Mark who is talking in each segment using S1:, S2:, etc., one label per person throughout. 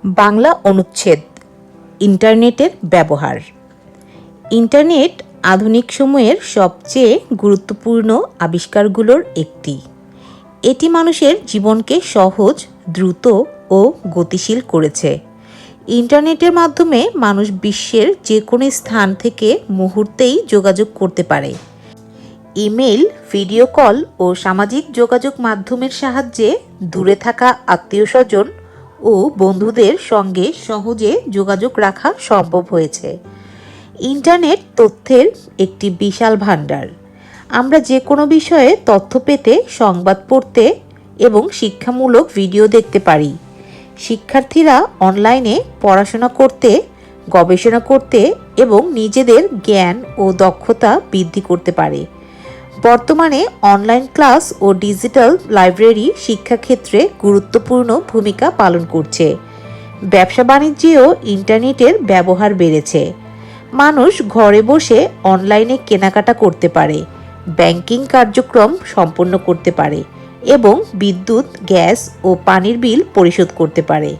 S1: বাংলা অনুচ্ছেদ ইন্টারনেটের ব্যবহার। ইন্টারনেট আধুনিক সময়ের সবচেয়ে গুরুত্বপূর্ণ আবিষ্কারগুলোর একটি। এটি মানুষের জীবনকে সহজ, দ্রুত ও গতিশীল করেছে। ইন্টারনেটের মাধ্যমে মানুষ বিশ্বের যে কোনো স্থান থেকে মুহূর্তেই যোগাযোগ করতে পারে। ইমেল, ভিডিও কল ও সামাজিক যোগাযোগ মাধ্যমের সাহায্যে দূরে থাকা আত্মীয়স্বজন ও বন্ধুদের সঙ্গে সহজে যোগাযোগ রাখা সম্ভব হয়েছে। ইন্টারনেট তথ্যের একটি বিশাল ভাণ্ডার। আমরা যে কোনো বিষয়ে তথ্য পেতে, সংবাদ পড়তে এবং শিক্ষামূলক ভিডিও দেখতে পারি। শিক্ষার্থীরা অনলাইনে পড়াশোনা করতে, গবেষণা করতে এবং নিজেদের জ্ঞান ও দক্ষতা বৃদ্ধি করতে পারে। বর্তমানে অনলাইন ক্লাস ও ডিজিটাল লাইব্রেরি শিক্ষাক্ষেত্রে গুরুত্বপূর্ণ ভূমিকা পালন করছে। ব্যবসা বাণিজ্যেও ইন্টারনেটের ব্যবহার বেড়েছে। মানুষ ঘরে বসে অনলাইনে কেনাকাটা করতে পারে, ব্যাংকিং কার্যক্রম সম্পন্ন করতে পারে এবং বিদ্যুৎ, গ্যাস ও পানির বিল পরিশোধ করতে পারে।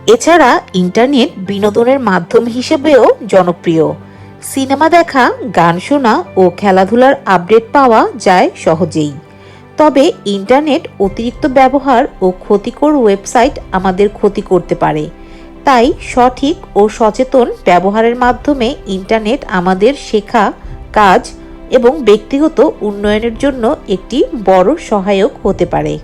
S1: এছাড়া ইন্টারনেট বিনোদনের মাধ্যম হিসেবেও জনপ্রিয়। সিনেমা দেখা, গান শোনা ও খেলাধুলার আপডেট পাওয়া যায় সহজেই। তবে ইন্টারনেট অতিরিক্ত ব্যবহার ও ক্ষতিকর ওয়েবসাইট আমাদের ক্ষতি করতে পারে। তাই সঠিক ও সচেতন ব্যবহারের মাধ্যমে ইন্টারনেট আমাদের শেখা, কাজ এবং ব্যক্তিগত উন্নয়নের জন্য একটি বড় সহায়ক হতে পারে।